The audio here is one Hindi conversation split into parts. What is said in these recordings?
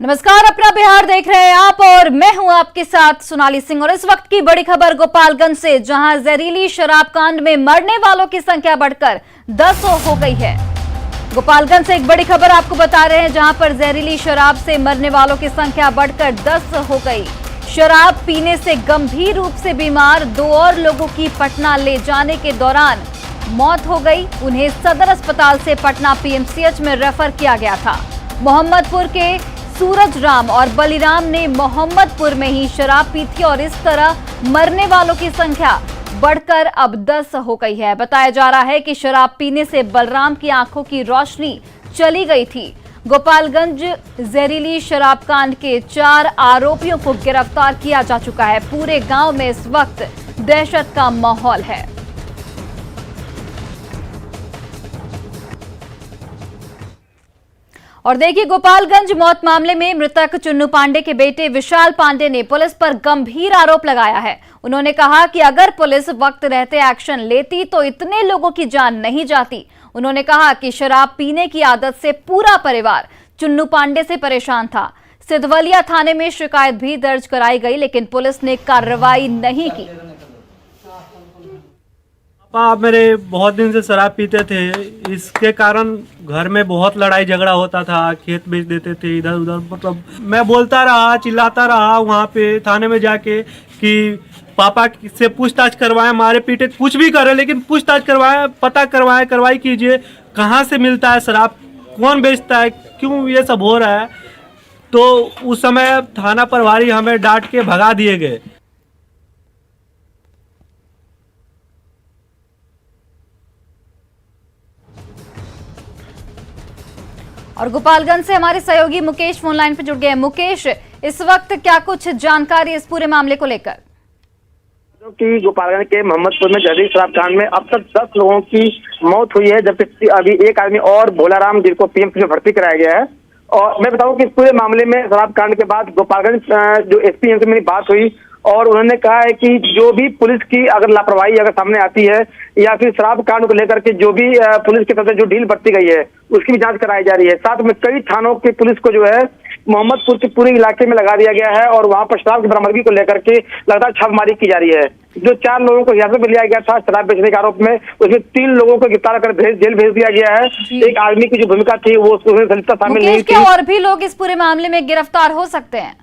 नमस्कार, अपना बिहार देख रहे हैं आप और मैं हूं आपके साथ सोनाली सिंह। और इस वक्त की बड़ी खबर गोपालगंज से, जहां जहरीली शराब कांड में मरने वालों की संख्या बढ़कर 10 हो गई है। गोपालगंज से एक बड़ी खबर आपको बता रहे हैं, जहां पर जहरीली शराब से मरने वालों की संख्या बढ़कर 10 हो गई। शराब पीने से गंभीर रूप से बीमार 2 और लोगों की पटना ले जाने के दौरान मौत हो गई। उन्हें सदर अस्पताल से पटना पीएमसीएच में रेफर किया गया था। मोहम्मदपुर के सूरज राम और बलिराम ने मोहम्मदपुर में ही शराब पी थी और इस तरह मरने वालों की संख्या बढ़कर अब 10 हो गई है। बताया जा रहा है कि शराब पीने से बलराम की आंखों की रोशनी चली गई थी। गोपालगंज जहरीली शराब कांड के 4 आरोपियों को गिरफ्तार किया जा चुका है। पूरे गांव में इस वक्त दहशत का माहौल है। और देखिए, गोपालगंज मौत मामले में मृतक चुन्नू पांडे के बेटे विशाल पांडे ने पुलिस पर गंभीर आरोप लगाया है। उन्होंने कहा कि अगर पुलिस वक्त रहते एक्शन लेती तो इतने लोगों की जान नहीं जाती। उन्होंने कहा कि शराब पीने की आदत से पूरा परिवार चुन्नू पांडे से परेशान था। सिद्धवलिया थाने में शिकायत भी दर्ज कराई गई, लेकिन पुलिस ने कार्रवाई नहीं की। पापा मेरे बहुत दिन से शराब पीते थे, इसके कारण घर में बहुत लड़ाई झगड़ा होता था। खेत बेच देते थे, इधर उधर, मतलब मैं बोलता रहा, चिल्लाता रहा वहाँ पे थाने में जाके कि पापा से पूछताछ करवाएं, मारे पीटे कुछ भी करे, लेकिन पूछताछ करवाएं, पता करवाएं, कार्रवाई कीजिए, कहाँ से मिलता है शराब, कौन बेचता है, क्यों ये सब हो रहा है। तो उस समय थाना प्रभारी हमें डांट के भगा दिए गए। और गोपालगंज से हमारे सहयोगी मुकेश फोन लाइन पर जुड़ गए हैं। मुकेश, इस वक्त क्या कुछ जानकारी इस पूरे मामले को लेकर? कि गोपालगंज के मोहम्मदपुर में जहरीली शराब कांड में अब तक 10 लोगों की मौत हुई है, जबकि अभी एक आदमी और भोलाराम जिनको पीएमसी में भर्ती कराया गया है। और मैं बताऊं कि इस पूरे मामले में शराब कांड के बाद गोपालगंज जो एसपी से मेरी बात हुई और उन्होंने कहा है कि जो भी पुलिस की अगर लापरवाही अगर सामने आती है या फिर शराब कांड को लेकर के जो भी पुलिस की तरफ से जो ढील बरती गई है उसकी भी जांच कराई जा रही है। साथ में कई थानों की पुलिस को जो है मोहम्मदपुर के पूरे इलाके में लगा दिया गया है और वहां पर शराब की बरामदगी को लेकर के लगातार छापेमारी की जा रही है। जो 4 लोगों को हिरासत में लिया गया था शराब बेचने के आरोप में, उसमें 3 लोगों को गिरफ्तार कर जेल भेज दिया गया है। एक आदमी की जो भूमिका थी वो उसमें दलिता शामिल नहीं थी। और भी लोग इस पूरे मामले में गिरफ्तार हो सकते हैं?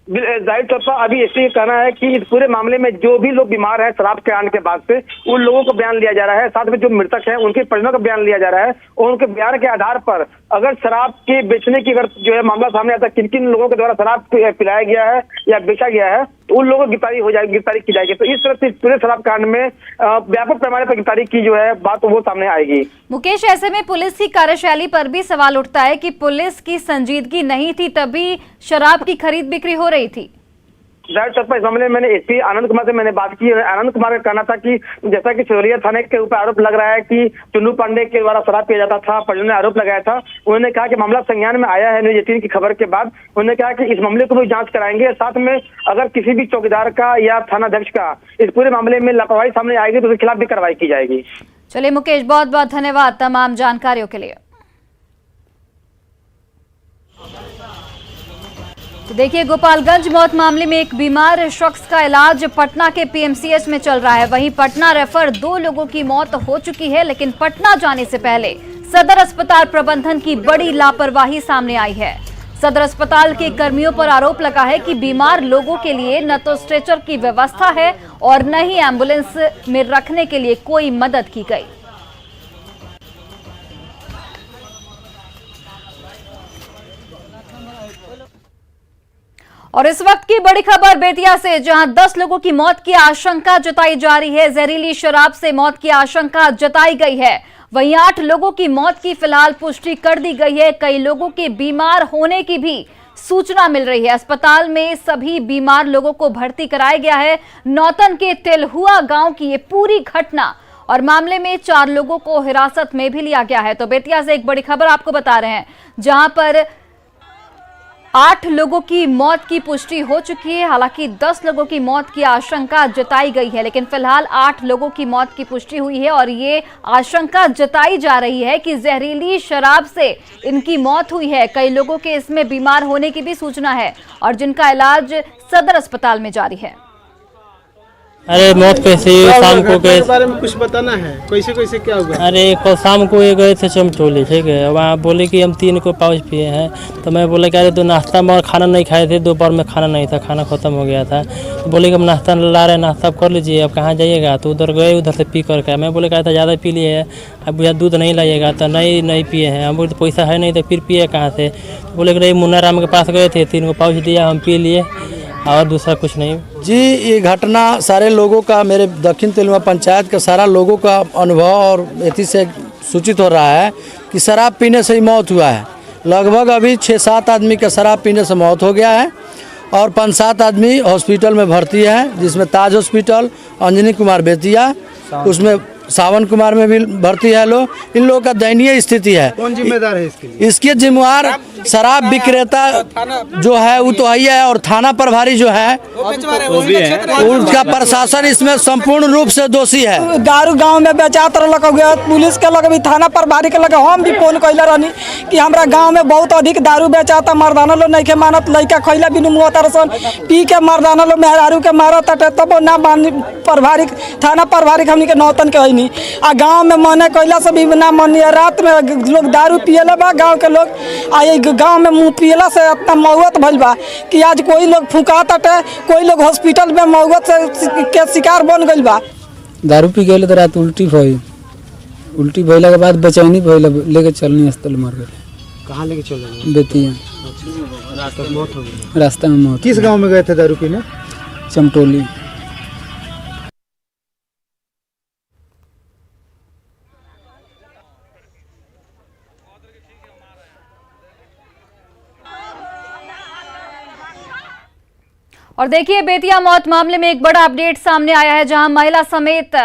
जाहिर तौर पर अभी ऐसे कहना है कि इस पूरे मामले में जो भी लोग बीमार हैं शराब के कांड के बाद से, उन लोगों को बयान लिया जा रहा है। साथ में जो मृतक हैं उनके परिजनों का बयान लिया जा रहा है और उनके बयान के आधार पर अगर शराब के बेचने की अगर जो है मामला सामने आता है, किन किन लोगों के द्वारा शराब पिलाया गया है या बेचा गया है, तो उन लोगों की गिरफ्तारी की जाएगी। तो इस तरह से पूरे शराब कांड में व्यापक पैमाने पर गिरफ्तारी की जो है बात वो सामने आएगी। मुकेश, ऐसे में पुलिस की कार्यशैली पर भी सवाल उठता है कि पुलिस की संजीदगी नहीं थी तभी शराब की खरीद बिक्री हो रही थी। जाहिर तौर पर इस मामले में मैंने एसपी आनंद कुमार से मैंने बात की। आनंद कुमार का कहना था कि जैसा कि सिद्धवलिया थाने के ऊपर आरोप लग रहा है कि चुन्नू पांडे के द्वारा शराब पिया जाता था, परिजनों ने आरोप लगाया था। उन्होंने कहा कि मामला संज्ञान में आया है न्यूज़ 18 की खबर के बाद। उन्होंने कहा कि इस मामले को भी जांच कराएंगे। साथ में अगर किसी भी चौकीदार का या थानाध्यक्ष का इस पूरे मामले में लापरवाही सामने आएगी तो उसके खिलाफ भी कार्रवाई की जाएगी। चलिए मुकेश, बहुत बहुत धन्यवाद तमाम जानकारियों के लिए। तो देखिए, गोपालगंज मौत मामले में एक बीमार शख्स का इलाज पटना के पीएमसीएच में चल रहा है। वहीं पटना रेफर 2 लोगों की मौत हो चुकी है, लेकिन पटना जाने से पहले सदर अस्पताल प्रबंधन की बड़ी लापरवाही सामने आई है। सदर अस्पताल के कर्मियों पर आरोप लगा है कि बीमार लोगों के लिए न तो स्ट्रेचर की व्यवस्था है और न ही एम्बुलेंस में रखने के लिए कोई मदद की गई। और इस वक्त की बड़ी खबर बेतिया से, जहां 10 लोगों की मौत की आशंका जताई जा रही है। जहरीली शराब से मौत की आशंका जताई गई है। वहीं 8 लोगों की मौत की फिलहाल पुष्टि कर दी गई है। कई लोगों के बीमार होने की भी सूचना मिल रही है। अस्पताल में सभी बीमार लोगों को भर्ती कराया गया है। नौतन के तेलहुआ गांव की ये पूरी घटना और मामले में 4 लोगों को हिरासत में भी लिया गया है। तो बेतिया से एक बड़ी खबर आपको बता रहे हैं, जहां पर 8 लोगों की मौत की पुष्टि हो चुकी है। हालांकि 10 लोगों की मौत की आशंका जताई गई है, लेकिन फिलहाल 8 लोगों की मौत की पुष्टि हुई है और ये आशंका जताई जा रही है कि जहरीली शराब से इनकी मौत हुई है। कई लोगों के इसमें बीमार होने की भी सूचना है और जिनका इलाज सदर अस्पताल में जारी है। अरे मौत कैसे शाम को गए, बारे में कुछ बताना है, कैसे कैसे क्या हुआ? अरे कल शाम को ये गए थे चमटोली, ठीक है। वहाँ बोले कि हम 3 को पाउच पिए हैं, तो मैं बोला कि अरे तो नाश्ता में और खाना नहीं खाए थे, दोपहर में खाना नहीं था, खाना खत्म हो गया था। तो बोले कि हम नाश्ता ला रहे हैं, नाश्ता कर लीजिए, अब कहाँ जाइएगा? तो उधर गए, उधर से पी करके मैं बोले कहा था ज़्यादा पी लिए, अब यहाँ दूध नहीं लाइएगा, तो नहीं पिए हैं। हम बोले तो पैसा है नहीं, तो फिर पिए कहाँ से? तो बोले कि नहीं, मुन्ना राम के पास गए थे, 3 को पाउच दिया, हम पी लिए और दूसरा कुछ नहीं। जी, ये घटना सारे लोगों का, मेरे दक्षिण तेलुआ पंचायत के सारा लोगों का अनुभव और इसी से सूचित हो रहा है कि शराब पीने से ही मौत हुआ है। लगभग अभी 6-7 आदमी का शराब पीने से मौत हो गया है और 5-7 आदमी हॉस्पिटल में भर्ती है, जिसमें ताज हॉस्पिटल, अंजनी कुमार बेतिया, उसमें सावन कुमार में भी भर्ती है लोग। इन लोगों का दयनीय स्थिति है। कौन जिम्मेदार है इसके लिए? इसके जिम्मेवार शराब विक्रेता जो है वो तो ही है, और थाना प्रभारी जो है उनका प्रशासन इसमें संपूर्ण रूप से दोषी है। दारू गांव में बेचात रहलक, पुलिस के लगे भी, थाना प्रभारी के लगे हम भी फोन कैले रहनी कि हमरा गांव में बहुत अधिक दारू बेचाता, मर्दाना लोग नहीं के मानत, लड़का खैला बिनु मुँह सन पी के मर्दाना लोग मेहरारू के मारत, तब ना मान प्रभारी, थाना प्रभारी हमनी के नौतन के है। आ गांव में मने कैला से भी ना मनी, रात में लोग दारू पियला बा गांव के लोग, आ ये गांव में मुँह पियला से इतना मौत भइल बा कि आज कोई लोग फुकात हटे, कोई लोग हॉस्पिटल में मौत के शिकार बन गइल बा। दारू पी गए तो रात उल्टी भइला के बाद बेचैनी भइल, लेके चलनी अस्पताल मार गए। कहाँ लेके चले? बेतिया। मौत हो गई रास्ते में मौत। किस गांव में गए थे दारू पीने? चमटोली। और देखिए, बेतिया मौत मामले में एक बड़ा अपडेट सामने आया है, जहां महिला समेत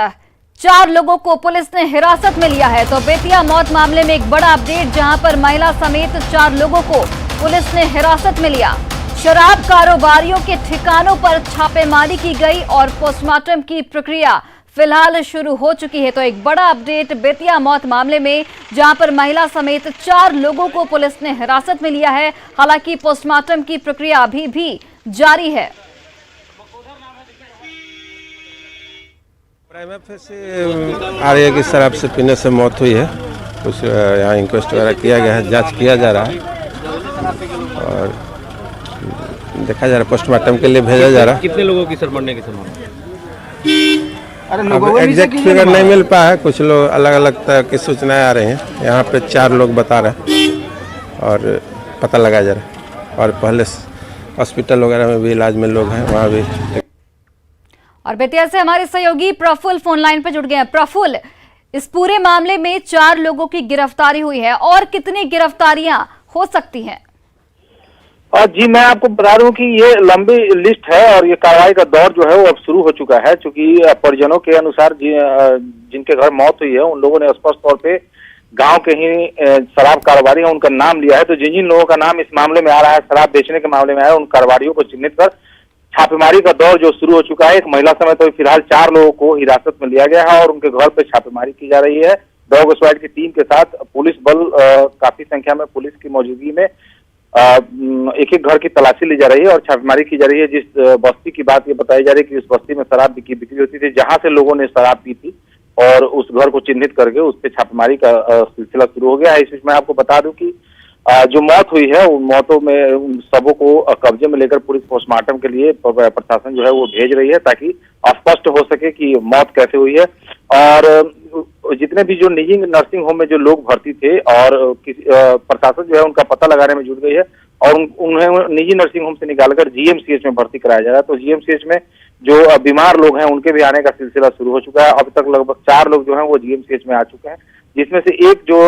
4 लोगों को पुलिस ने हिरासत में लिया है। तो बेतिया मौत मामले में एक बड़ा अपडेट, जहां पर महिला समेत 4 लोगों को पुलिस ने हिरासत में लिया। शराब कारोबारियों के ठिकानों पर छापेमारी की गई और पोस्टमार्टम की प्रक्रिया फिलहाल शुरू हो चुकी है। तो एक बड़ा अपडेट बेतिया मौत मामले में, जहां पर महिला समेत 4 लोगों को पुलिस ने हिरासत में लिया है। हालांकि पोस्टमार्टम की प्रक्रिया अभी भी जारी है। प्राइमरी से आ रही है कि शराब से पीने से मौत हुई है। कुछ यहाँ इंक्वेस्ट वगैरह किया गया है, जांच किया जा रहा है और देखा जा रहा है, पोस्टमार्टम के लिए भेजा जा रहा है। कितने लोगों की सर मरने की संभावना? अब एग्जैक्ट फिगर नहीं मिल पाया है, कुछ लोग अलग अलग तरह की सूचनाएं आ रही हैं। यहाँ पे 4 लोग बता रहे हैं और पता लगाया जा रहा है, और पहले हॉस्पिटल वगैरह में भी इलाज में लोग हैं, वहाँ भी। और बेतिया से हमारे सहयोगी प्रफुल्ल फोन लाइन पर जुड़ गए हैं। प्रफुल्ल, इस पूरे मामले में 4 लोगों की गिरफ्तारी हुई है और कितनी गिरफ्तारियां हो सकती हैं? जी, मैं आपको बता दूं कि ये लंबी लिस्ट है और ये कार्रवाई का दौर जो है वो अब शुरू हो चुका है, क्योंकि परिजनों के अनुसार जिनके घर मौत हुई है उन लोगों ने स्पष्ट तौर पे गांव के ही शराब कारोबारी हैं उनका नाम लिया है। तो जिन जिन लोगों का नाम इस मामले में आ रहा है, शराब बेचने के मामले में आया है, उन कारोबारियों को चिन्हित कर छापेमारी का दौर जो शुरू हो चुका है। एक महिला समेत तो फिलहाल 4 लोगों को हिरासत में लिया गया है और उनके घर पे छापेमारी की जा रही है। डॉग स्क्वाड की टीम के साथ पुलिस बल काफी संख्या में पुलिस की मौजूदगी में एक एक घर की तलाशी ली जा रही है और छापेमारी की जा रही है। जिस बस्ती की बात ये बताई जा रही है कि उस बस्ती में शराब की बिक्री होती थी, जहां से लोगों ने शराब पी थी, और उस घर को चिन्हित करके उस पर छापेमारी का सिलसिला शुरू हो गया है। इस बीच मैं आपको बता दूं कि जो मौत हुई है उन मौतों में उन सबों को कब्जे में लेकर पुलिस पोस्टमार्टम के लिए प्रशासन जो है वो भेज रही है, ताकि स्पष्ट हो सके कि मौत कैसे हुई है। और जितने भी जो निजी नर्सिंग होम में जो लोग भर्ती थे और प्रशासन जो है उनका पता लगाने में जुट गई है और उन्हें निजी नर्सिंग होम से निकालकर जीएमसीएच में भर्ती कराया जा रहा है। तो जीएमसीएच में जो बीमार लोग हैं उनके भी आने का सिलसिला शुरू हो चुका है। अब तक लगभग 4 लोग जो हैं वो जीएमसीएच में आ चुके हैं, जिसमें से एक जो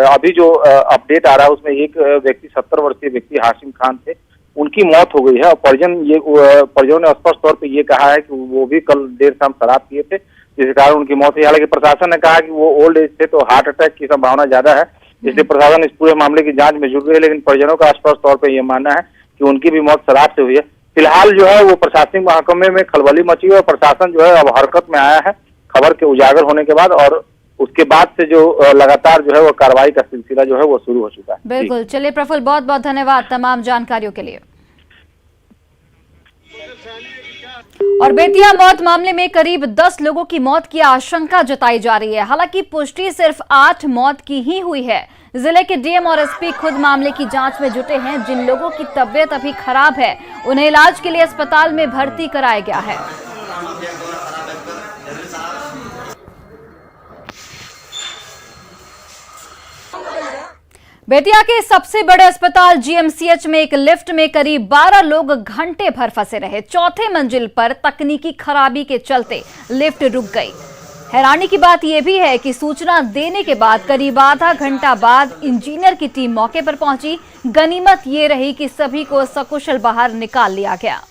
अभी जो अपडेट आ रहा है उसमें एक व्यक्ति 70 वर्षीय व्यक्ति हाशिम खान थे, उनकी मौत हो गई है। और परिजनों ने स्पष्ट तौर पे ये कहा है कि वो भी कल देर शाम शराब पिए थे, जिस कारण उनकी मौत हुई। हालांकि प्रशासन ने कहा कि वो ओल्ड एज थे तो हार्ट अटैक की संभावना ज्यादा है, इसलिए प्रशासन इस पूरे मामले की जांच में जुट गई है, लेकिन परिजनों का स्पष्ट तौर पर यह मानना है कि उनकी भी मौत शराब से हुई है। फिलहाल जो है वो प्रशासनिक महकमे में खलबली मची है और प्रशासन जो है अब हरकत में आया है खबर के उजागर होने के बाद, और उसके बाद से जो लगातार जो है वो कार्रवाई का सिलसिला जो है वो शुरू हो चुका है। बिल्कुल, चलिए प्रफुल्ल, बहुत बहुत धन्यवाद तमाम जानकारियों के लिए। और बेतिया मौत मामले में करीब 10 लोगों की मौत की आशंका जताई जा रही है। हालांकि पुष्टि सिर्फ 8 मौत की ही हुई है। जिले के डीएम और एसपी खुद मामले की जांच में जुटे हैं। जिन लोगों की तबीयत अभी खराब है उन्हें इलाज के लिए अस्पताल में भर्ती कराया गया है। बेतिया के सबसे बड़े अस्पताल जीएमसीएच में एक लिफ्ट में करीब 12 लोग घंटे भर फंसे रहे। चौथे मंजिल पर तकनीकी खराबी के चलते लिफ्ट रुक गई। हैरानी की बात यह भी है कि सूचना देने के बाद करीब आधा घंटा बाद इंजीनियर की टीम मौके पर पहुंची। गनीमत ये रही कि सभी को सकुशल बाहर निकाल लिया गया।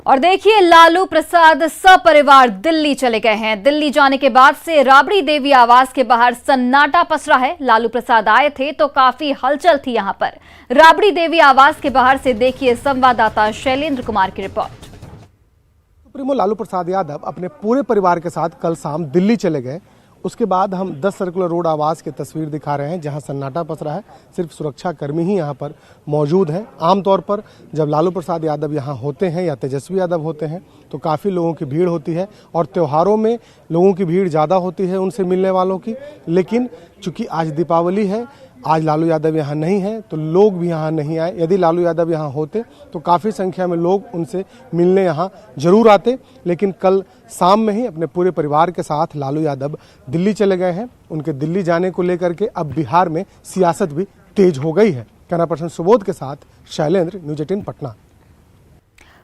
और देखिए, लालू प्रसाद सपरिवार दिल्ली चले गए हैं। दिल्ली जाने के बाद से राबड़ी देवी आवास के बाहर सन्नाटा पसरा है। लालू प्रसाद आए थे तो काफी हलचल थी यहां पर। राबड़ी देवी आवास के बाहर से देखिए संवाददाता शैलेंद्र कुमार की रिपोर्ट। सुप्रीमो लालू प्रसाद यादव अपने पूरे परिवार के साथ कल शाम दिल्ली चले गए। उसके बाद हम 10 सर्कुलर रोड आवास की तस्वीर दिखा रहे हैं, जहां सन्नाटा पसरा है। सिर्फ सुरक्षा कर्मी ही यहां पर मौजूद हैं। आमतौर पर जब लालू प्रसाद यादव यहां होते हैं या तेजस्वी यादव होते हैं तो काफ़ी लोगों की भीड़ होती है और त्योहारों में लोगों की भीड़ ज़्यादा होती है उनसे मिलने वालों की। लेकिन चूंकि आज दीपावली है, आज लालू यादव यहाँ नहीं है तो लोग भी यहाँ नहीं आए। यदि लालू यादव यहाँ होते तो काफ़ी संख्या में लोग उनसे मिलने यहाँ जरूर आते। लेकिन कल शाम में ही अपने पूरे परिवार के साथ लालू यादव दिल्ली चले गए हैं। उनके दिल्ली जाने को लेकर के अब बिहार में सियासत भी तेज हो गई है। कैमरा पर्सन सुबोध के साथ शैलेंद्र, न्यूज़ 18 पटना।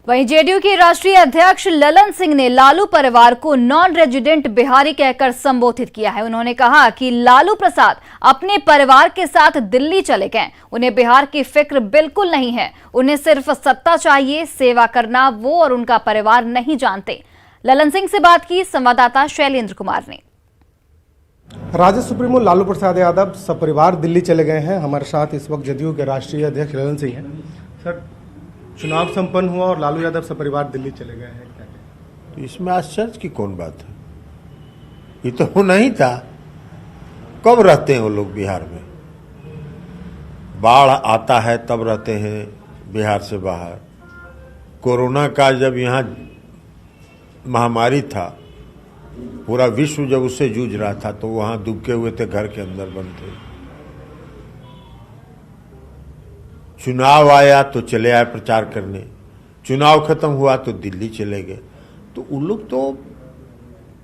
वहीं जेडीयू के राष्ट्रीय अध्यक्ष ललन सिंह ने लालू परिवार को नॉन रेजिडेंट बिहारी कहकर संबोधित किया है। उन्होंने कहा कि लालू प्रसाद अपने परिवार के साथ दिल्ली चले गए। उन्हें बिहार की फिक्र बिल्कुल नहीं है। उन्हें सिर्फ सत्ता चाहिए, सेवा करना वो और उनका परिवार नहीं जानते। ललन सिंह से बात की संवाददाता शैलेंद्र कुमार ने। राजद सुप्रीमो लालू प्रसाद यादव सपरिवार दिल्ली चले गए हैं। हमारे साथ इस वक्त जदयू के राष्ट्रीय अध्यक्ष ललन सिंह हैं। सर, चुनाव संपन्न हुआ और लालू यादव सपरिवार दिल्ली चले गए हैं, क्या तो इसमें आश्चर्य की कौन बात है? ये तो होना ही था। कब रहते हैं वो लोग बिहार में? बाढ़ आता है तब रहते हैं बिहार से बाहर। कोरोना का जब यहाँ महामारी था, पूरा विश्व जब उससे जूझ रहा था तो वहाँ दुबके हुए थे, घर के अंदर बंद थे। चुनाव आया तो चले आए प्रचार करने, चुनाव खत्म हुआ तो दिल्ली चले गए। तो उन लोग तो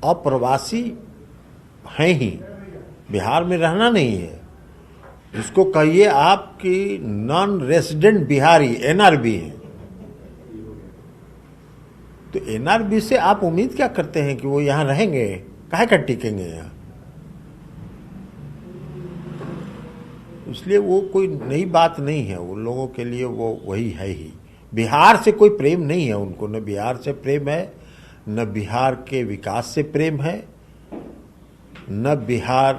अप्रवासी हैं ही, बिहार में रहना नहीं है। जिसको कहिए आपकी नॉन रेजिडेंट बिहारी एनआरबी है। तो एनआरबी से आप उम्मीद क्या करते हैं कि वो यहाँ रहेंगे? काहे का टिकेंगे यहाँ? इसलिए वो कोई नई बात नहीं है उन लोगों के लिए, वो वही है ही। बिहार से कोई प्रेम नहीं है उनको, न बिहार से प्रेम है, न बिहार के विकास से प्रेम है, न बिहार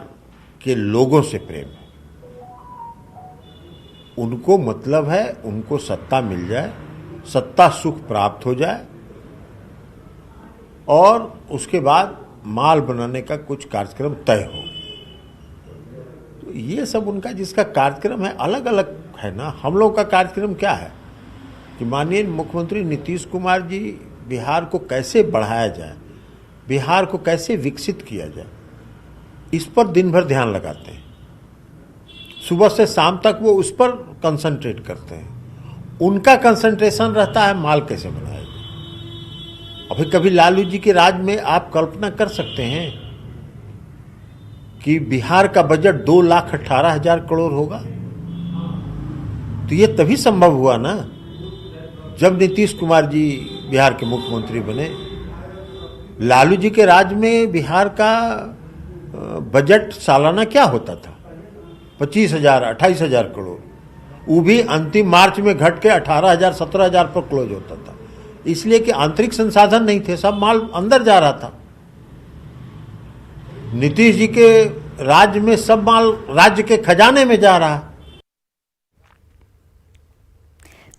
के लोगों से प्रेम है। उनको मतलब है उनको सत्ता मिल जाए, सत्ता सुख प्राप्त हो जाए और उसके बाद माल बनाने का कुछ कार्यक्रम तय हो। ये सब उनका जिसका कार्यक्रम है अलग अलग है ना। हम लोग का कार्यक्रम क्या है कि माननीय मुख्यमंत्री नीतीश कुमार जी बिहार को कैसे बढ़ाया जाए, बिहार को कैसे विकसित किया जाए, इस पर दिन भर ध्यान लगाते हैं। सुबह से शाम तक वो उस पर कंसंट्रेट करते हैं। उनका कंसंट्रेशन रहता है माल कैसे बनाया जाए। अभी कभी लालू जी के राज में आप कल्पना कर सकते हैं कि बिहार का बजट 2,18,000 करोड़ होगा? तो ये तभी संभव हुआ ना जब नीतीश कुमार जी बिहार के मुख्यमंत्री बने। लालू जी के राज में बिहार का बजट सालाना क्या होता था? 25,000 28,000 करोड़। वो भी अंतिम मार्च में घट के 18,000 17,000 पर क्लोज होता था। इसलिए कि आंतरिक संसाधन नहीं थे, सब माल अंदर जा रहा था। नीतीश जी के राज्य में सब माल राज्य के खजाने में जा रहा है।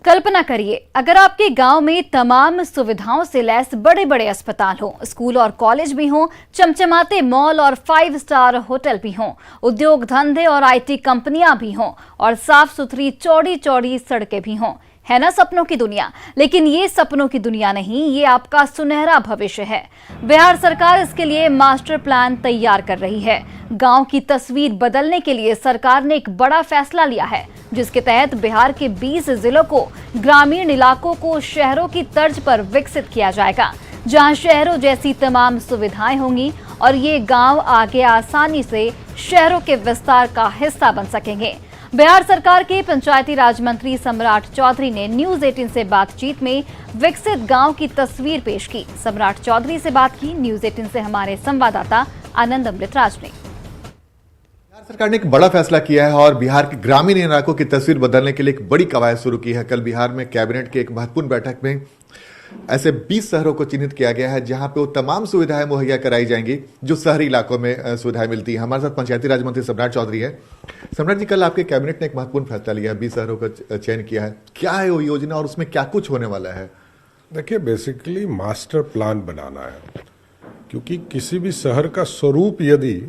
कल्पना करिए अगर आपके गांव में तमाम सुविधाओं से लैस बड़े बड़े अस्पताल हों, स्कूल और कॉलेज भी हों, चमचमाते मॉल और 5 स्टार होटल भी हों, उद्योग धंधे और IT कंपनियां भी हों और साफ सुथरी चौड़ी चौड़ी सड़कें भी हों। है ना सपनों की दुनिया? लेकिन ये सपनों की दुनिया नहीं, ये आपका सुनहरा भविष्य है। बिहार सरकार इसके लिए मास्टर प्लान तैयार कर रही है। गांव की तस्वीर बदलने के लिए सरकार ने एक बड़ा फैसला लिया है, जिसके तहत बिहार के 20 जिलों को ग्रामीण इलाकों को शहरों की तर्ज पर विकसित किया जाएगा, जहां शहरों जैसी तमाम सुविधाएं होंगी और ये गांव आगे आसानी से शहरों के विस्तार का हिस्सा बन सकेंगे। बिहार सरकार के पंचायती राज मंत्री सम्राट चौधरी ने न्यूज 18 से बातचीत में विकसित गांव की तस्वीर पेश की। सम्राट चौधरी से बात की न्यूज 18 से हमारे संवाददाता आनंद अमृतराज ने। बिहार सरकार ने एक बड़ा फैसला किया है और बिहार के ग्रामीण इलाकों की तस्वीर बदलने के लिए एक बड़ी कवायद शुरू की है। कल बिहार में कैबिनेट की एक महत्वपूर्ण बैठक में ऐसे 20 शहरों को चिन्हित किया गया है जहां पे वो तमाम सुविधाएं मुहैया कराई जाएंगी जो शहरी इलाकों में सुविधाएं मिलती हैं। हमारे साथ पंचायती राज मंत्री सम्राट चौधरी है। सम्राट जी, कल आपके कैबिनेट ने एक महत्वपूर्ण फैसला लिया है, 20 शहरों का चयन किया है। क्या है वो योजना और उसमें क्या कुछ होने वाला है? देखिए, बेसिकली मास्टर प्लान बनाना है, क्योंकि किसी भी शहर का स्वरूप यदि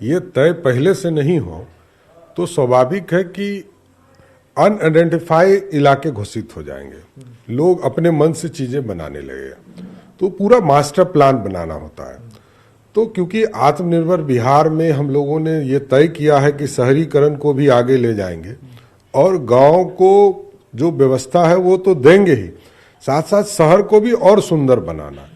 ये तय पहले से नहीं हो तो स्वाभाविक है कि अनआइडेंटिफाई इलाके घोषित हो जाएंगे, लोग अपने मन से चीजें बनाने लगे। तो पूरा मास्टर प्लान बनाना होता है। तो क्योंकि आत्मनिर्भर बिहार में हम लोगों ने ये तय किया है कि शहरीकरण को भी आगे ले जाएंगे और गांव को जो व्यवस्था है वो तो देंगे ही, साथ साथ शहर को भी और सुंदर बनाना है।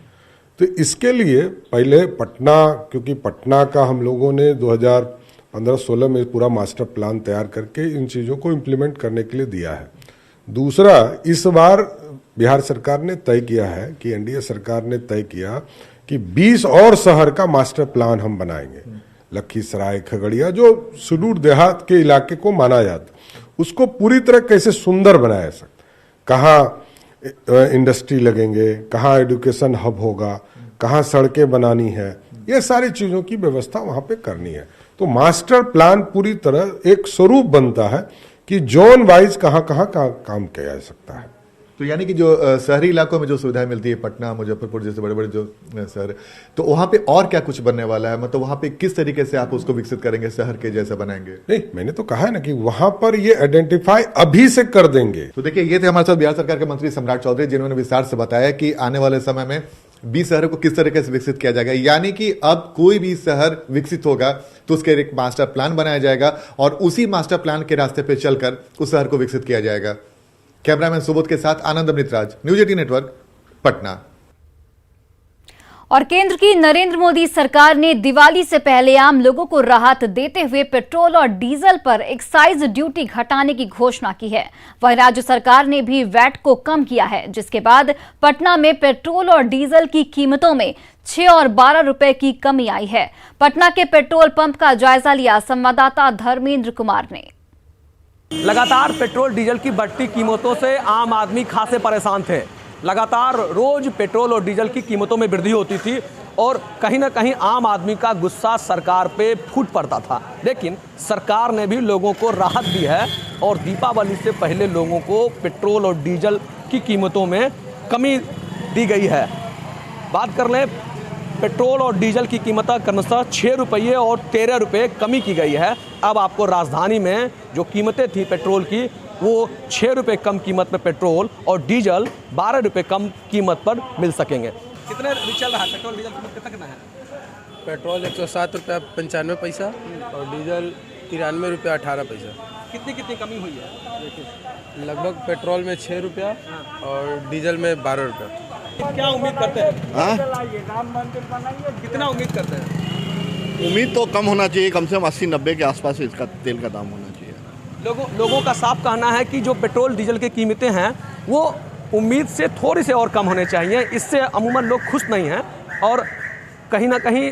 तो इसके लिए पहले पटना, क्योंकि पटना का हम लोगों ने 2015-16 में पूरा मास्टर प्लान तैयार करके इन चीज़ों को इम्प्लीमेंट करने के लिए दिया है। दूसरा, इस बार बिहार सरकार ने तय किया है कि एनडीए सरकार ने तय किया कि 20 और शहर का मास्टर प्लान हम बनाएंगे। लखीसराय, खगड़िया, जो सुदूर देहात के इलाके को माना जाता, उसको पूरी तरह कैसे सुंदर बनाया सकते, कहाँ इंडस्ट्री लगेंगे, कहाँ एजुकेशन हब होगा, कहाँ सड़कें बनानी है, ये सारी चीज़ों की व्यवस्था वहाँ पे करनी है। तो मास्टर प्लान पूरी तरह एक स्वरूप बनता है कि जोन वाइज कहाँ कहाँ काम किया जा सकता है। तो यानी कि जो शहरी इलाकों में जो सुविधाएं मिलती है, पटना, मुजफ्फरपुर जैसे बड़े बड़े जो शहर, तो वहाँ पे और क्या कुछ बनने वाला है? मतलब वहाँ पे किस तरीके से आप उसको विकसित करेंगे, शहर के जैसा बनाएंगे? नहीं, मैंने तो कहा है ना कि वहाँ पर ये आइडेंटिफाई अभी से कर देंगे। तो देखिए, ये थे हमारे साथ बिहार सरकार के मंत्री सम्राट चौधरी, जिन्होंने विस्तार से बताया कि आने वाले समय में 20 शहरों को किस तरीके से विकसित किया जाएगा। यानी कि अब कोई भी शहर विकसित होगा तो उसके एक मास्टर प्लान बनाया जाएगा और उसी मास्टर प्लान के रास्ते पे चलकर उस शहर को विकसित किया जाएगा। कैमरामैन सुबोध के साथ आनंद अमृतराज, न्यूज 18 नेटवर्क, पटना। और केंद्र की नरेंद्र मोदी सरकार ने दिवाली से पहले आम लोगों को राहत देते हुए पेट्रोल और डीजल पर एक्साइज ड्यूटी घटाने की घोषणा की है। वहीं राज्य सरकार ने भी वैट को कम किया है, जिसके बाद पटना में पेट्रोल और डीजल की कीमतों में 6 और 12 रुपए की कमी आई है। पटना के पेट्रोल पंप का जायजा लिया संवाददाता धर्मेंद्र कुमार ने। लगातार पेट्रोल डीजल की बढ़ती कीमतों से आम आदमी खासे परेशान थे। लगातार रोज पेट्रोल और डीजल की कीमतों में वृद्धि होती थी और कहीं ना कहीं आम आदमी का गुस्सा सरकार पे फूट पड़ता था। लेकिन सरकार ने भी लोगों को राहत दी है और दीपावली से पहले लोगों को पेट्रोल और डीजल की कीमतों में कमी दी गई है। बात कर लें, पेट्रोल और डीजल की कीमत क्रमशः 6 रुपये और 13 रुपये कमी की गई है। अब आपको राजधानी में जो कीमतें थी पेट्रोल की, वो 6 रुपये कम कीमत में पेट्रोल और डीजल 12 रुपये कम कीमत पर मिल सकेंगे। कितने चल रहा है पेट्रोल डीजल कीमत कितना है? पेट्रोल 107 रुपया 95 पैसा और डीजल 93 रुपया 18 पैसा। कितनी कमी हुई है? लगभग पेट्रोल में 6 रुपया और डीजल में 12 रुपया। क्या उम्मीद करते हैं? कितना उम्मीद करते हैं? उम्मीद तो कम होना चाहिए, कम से कम 80-90 के आसपास इसका तेल का दाम होना चाहिए। लोगों का साफ कहना है कि जो पेट्रोल डीजल की कीमतें हैं वो उम्मीद से थोड़ी से और कम होने चाहिए। इससे अमूमन लोग खुश नहीं हैं और कहीं ना कहीं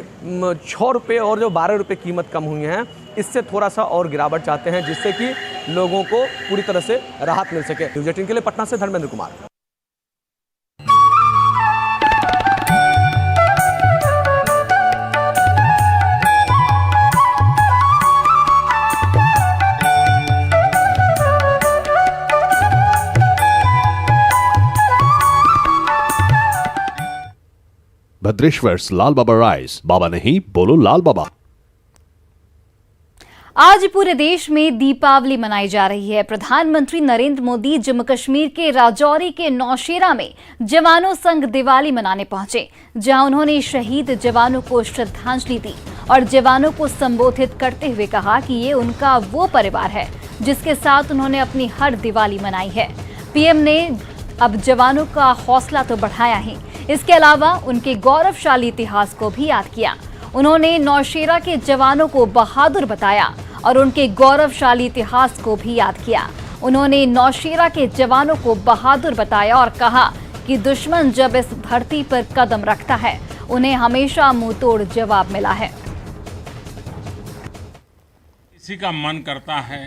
6 रुपये और जो 12 रुपये कीमत कम हुई हैं, इससे थोड़ा सा और गिरावट चाहते हैं, जिससे कि लोगों को पूरी तरह से राहत मिल सके। न्यूज 18 के लिए पटना से धर्मेंद्र कुमार। भद्रेश्वर्स लाल बाबा राइस, बाबा नहीं बोलो लाल बाबा। आज पूरे देश में दीपावली मनाई जा रही है। प्रधानमंत्री नरेंद्र मोदी जम्मू कश्मीर के राजौरी के नौशेरा में जवानों संग दिवाली मनाने पहुंचे, जहां उन्होंने शहीद जवानों को श्रद्धांजलि दी और जवानों को संबोधित करते हुए कहा कि ये उनका वो परिवार है जिसके साथ उन्होंने अपनी हर दिवाली मनाई है। पीएम ने अब जवानों का हौसला तो बढ़ाया ही, इसके अलावा उनके गौरवशाली इतिहास को भी याद किया। उन्होंने नौशेरा के जवानों को बहादुर बताया और उनके गौरवशाली इतिहास को भी याद किया। उन्होंने नौशेरा के जवानों को बहादुर बताया और कहा कि दुश्मन जब इस धरती पर कदम रखता है, उन्हें हमेशा मुंहतोड़ जवाब मिला है। किसी का मन करता है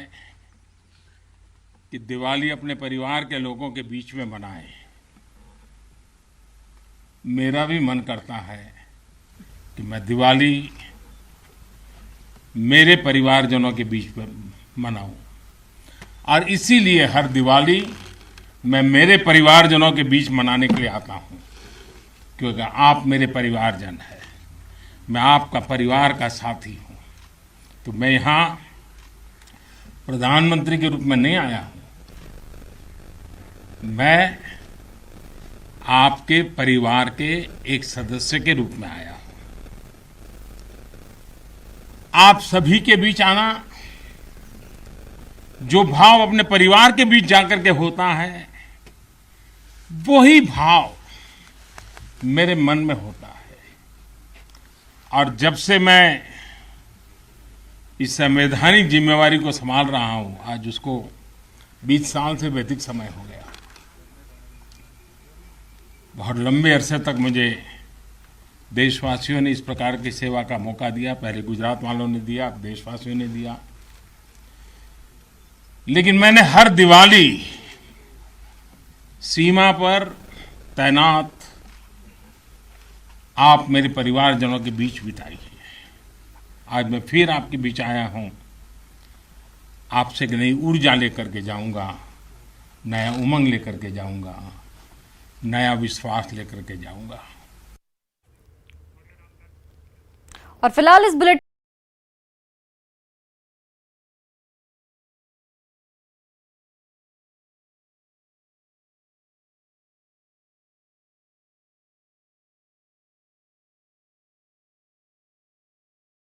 कि दिवाली अपने परिवार के लोगों के बीच में मनाए। मेरा भी मन करता है कि मैं दिवाली मेरे परिवारजनों के बीच में मनाऊं, और इसीलिए हर दिवाली मैं मेरे परिवारजनों के बीच मनाने के लिए आता हूं, क्योंकि आप मेरे परिवारजन हैं, मैं आपका परिवार का साथी हूं। तो मैं यहाँ प्रधानमंत्री के रूप में नहीं आया हूं, मैं आपके परिवार के एक सदस्य के रूप में आया हूं। आप सभी के बीच आना, जो भाव अपने परिवार के बीच जाकर के होता है, वही भाव मेरे मन में होता है। और जब से मैं इस संवैधानिक जिम्मेवारी को संभाल रहा हूं, आज उसको 20 साल से भी अधिक समय हो गया। बहुत लंबे अरसे तक मुझे देशवासियों ने इस प्रकार की सेवा का मौका दिया। पहले गुजरात वालों ने दिया, अब देशवासियों ने दिया। लेकिन मैंने हर दिवाली सीमा पर तैनात आप मेरे परिवारजनों के बीच बिताई है। आज मैं फिर आपके बीच आया हूं, आपसे एक नई ऊर्जा लेकर के जाऊंगा, नया उमंग लेकर के जाऊंगा, नया विश्वास लेकर के जाऊंगा। और फिलहाल इस बुलेटिन